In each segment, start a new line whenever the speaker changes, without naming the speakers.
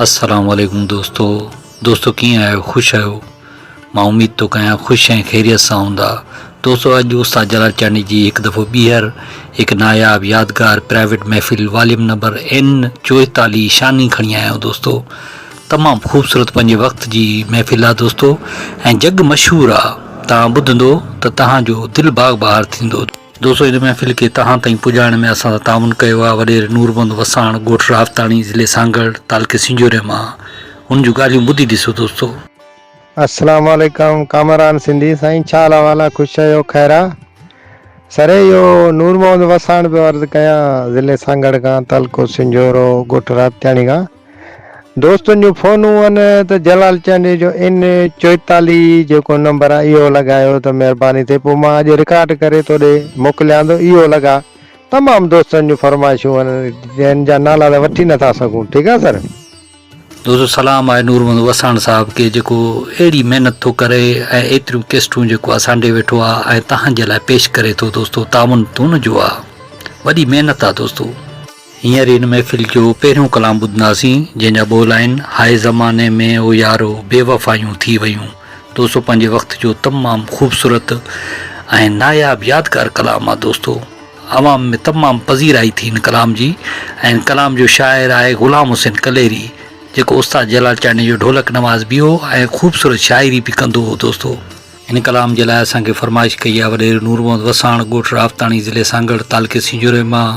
अस्सलाम वालेकुम दोस्तों कीअं आहियो? ख़ुशि आहियो? मां उमेद थो कयां ख़ुशि ऐं ख़ैरियत सां हूंदा। दोस्तों अॼु उस्ताद जलाल चांदी जी हिकु दफ़ो ॿीहर हिकु नायाब यादगार प्राइवेट महफ़िल वॉल्यूम नंबर N44 शानी खणी आया आहियूं दोस्तों। तमामु ख़ूबसूरत पंहिंजे वक़्त जी महफ़िल आहे दोस्तों ऐं जग मशहूरु आहे। तव्हां ॿुधंदो त तव्हांजो दिलि बाग़ बहार थींदो। दोस्तों इन महफ़िल के तव्हां ताईं पुॼाइण में असां सां ताउन कयो आहे वॾेरे नूरमंद वसाण ॻोठ रावताणी ज़िले सांगड़ तालुके सिंजोरे मां। हुन जूं ॻाल्हियूं ॿुधी ॾिसो दोस्तों।
अस्सलाम वालेकुम कामरान सिंधी साईं, छा हाल वाला? ख़ुशि आहियो? ख़ैरा सरे इहो नूर मोहम्मद वसाण पियो अर्ज़ु कयां ज़िले सांगड़ खां तालुको सिंजोरो ॻोठ रावताणी खां। दोस्तनि जूं फ़ोनूं आहिनि त जलाल चांदी जो N44 जेको नंबर आहे इहो लॻायो त महिरबानी थिए। पोइ मां अॼु रिकॉर्ड करे थो ॾे मोकिलियां थो, इहो लॻा। तमामु दोस्तनि जूं फरमाइशूं आहिनि जंहिं जा नाला त वठी नथा सघूं। ठीकु आहे सर?
दोस्तों सलाम आहे नूरमंद वसाण साहब के जेको अहिड़ी महिनत थो करे ऐं एतिरियूं केस्टूं जेको असांॾे वेठो आहे ऐं तव्हांजे लाइ पेश करे थो दोस्तों। ताउन तो हुन जो आहे, वॾी महिनत आहे दोस्तों। हींअर हिन महफ़िल जो पहिरियों कलाम ॿुधंदासीं जंहिंजा ॿोल आहिनि हाय ज़माने में ओ यारो बेवफ़ायूं थी वियूं। दोस्तों पंहिंजे वक़्त जो तमामु ख़ूबसूरत ऐं नायाब यादगार कलाम आहे दोस्तों। आवाम में तमामु पज़ीराई थी हिन कलाम जी ऐं कलाम जो शाइर आहे ग़ुलाम हुसैन कलेरी जेको उस्ताद जलाल चांदी जो ढोलक नवाज़ बि हो ऐं ख़ूबसूरत शाइरी बि कंदो हो दोस्तों। हिन कलाम जे लाइ असांखे फरमाइश कई आहे वॾेरे नूर मोहम्मद वसाण ॻोठ रावताणी ज़िले सांगड़ तालुके सिंजोरे मां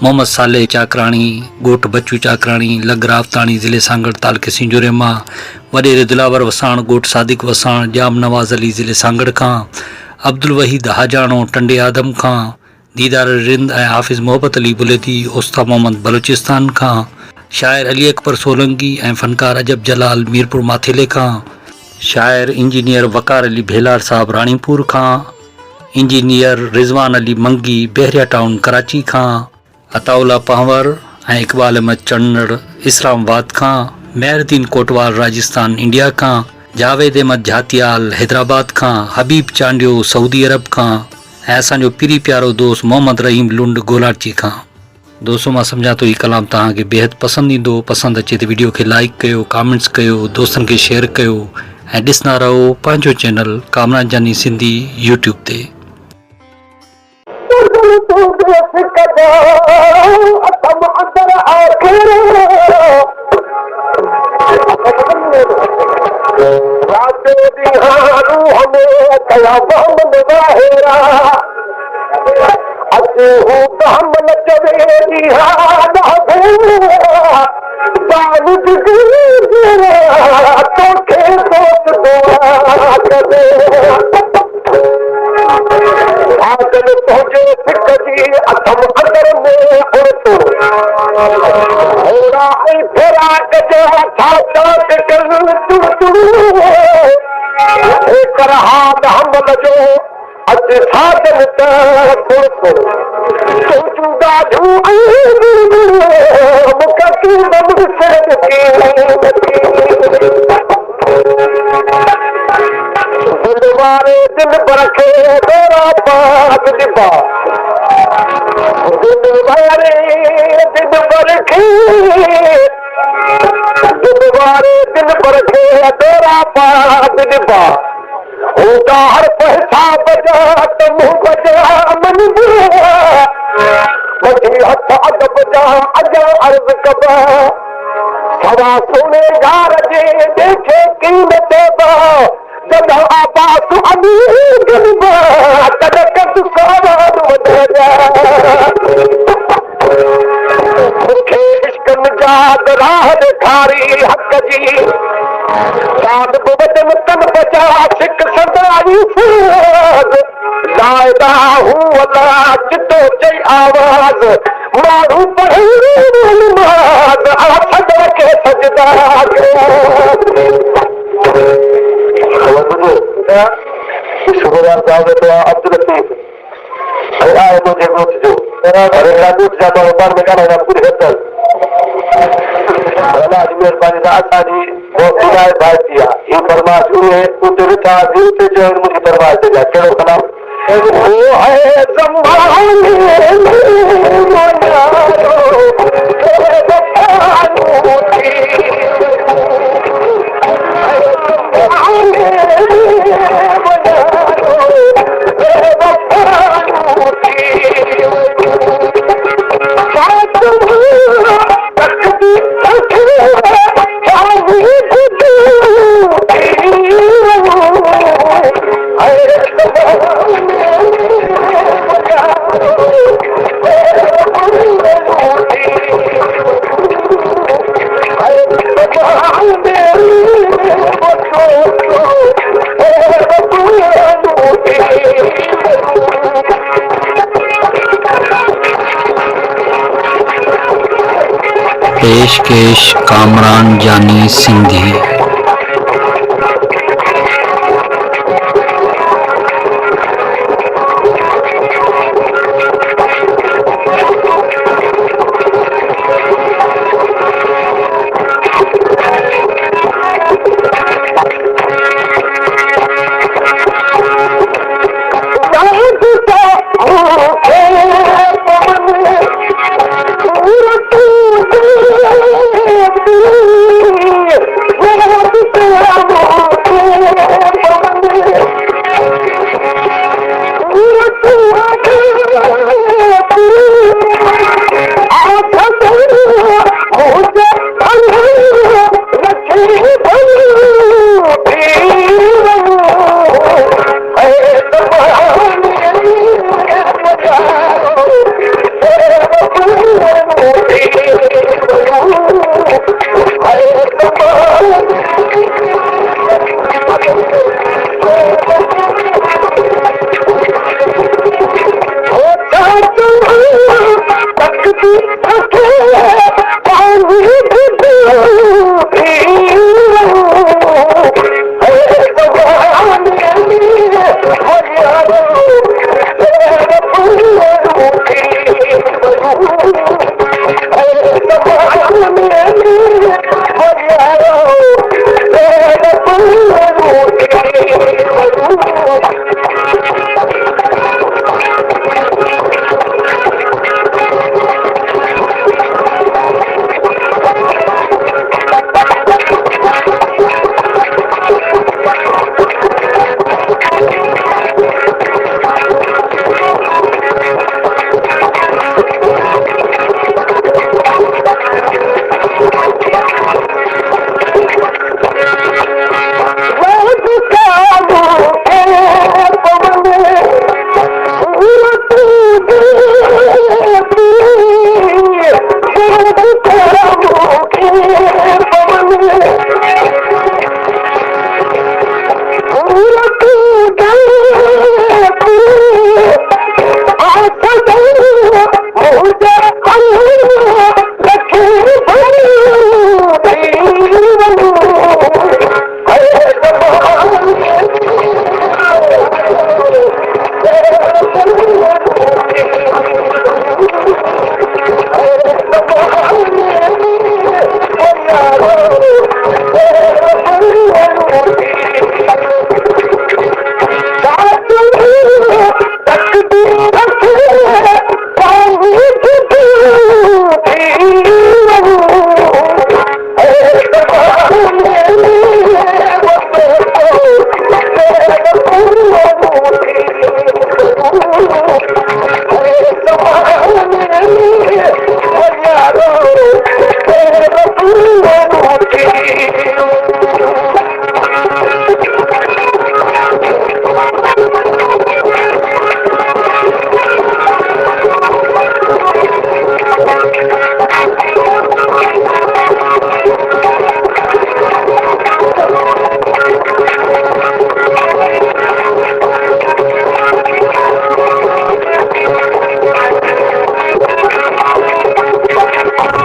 मोहम्मद साले चाकराणी ॻोठ बच्चू चाकराणी लग रावताणी ज़िले सांगड़ तालुके सिंजोरे मां वॾेरे दिलावर वसाण ॻोठ सादिक वसाण जाम नवाज़ अली ज़िले सांगड़ खां अब्दुल वहीद हाजाणो टंडे आदम खां दीदार रिंद ऐं हाफ़िज़ मोहब्बत अली बुलेदी ओस्ता मोहम्मद बलूचिस्तान खां शाइर अली अकबर सोलंकी ऐं फ़नकार अजब जलाल मीरपुर माथेले खां शाइर इंजीनियर वकार अली भेलार साहब राणीपुर खां इंजीनियर रिज़वान अली मंगी बहरिया टाउन कराची खां अताउल्ला पहवर ऐं इकबाल अहमद चन्नड़ इस्लामाबाद खां मेहरुद्दीन कोटवाल राजस्थान इंडिया खां जावेद अहमद झातियाल हैदराबाद खां हबीब चांडियो सऊदी अरब खां ऐं असांजो पिरी प्यारो दोस्त मोहम्मद रहीम लुंड गोलाची खां। दोस्तों मां सम्झां थो हीउ कलाम तव्हांखे बेहद पसंदि ईंदो। पसंदि अचे त वीडियो खे लाइक कयो, कमेंट्स कयो, दोस्तनि खे शेयर कयो ऐं ॾिसंदा रहो पंहिंजो चैनल कामरान चांदी सिंधी यूट्यूब ते। पेशकेश कामरान जानी सिंधी।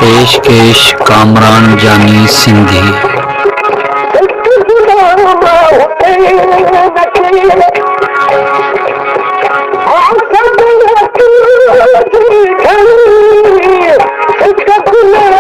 पेशकेश कामरान जानी सिंधी।
It's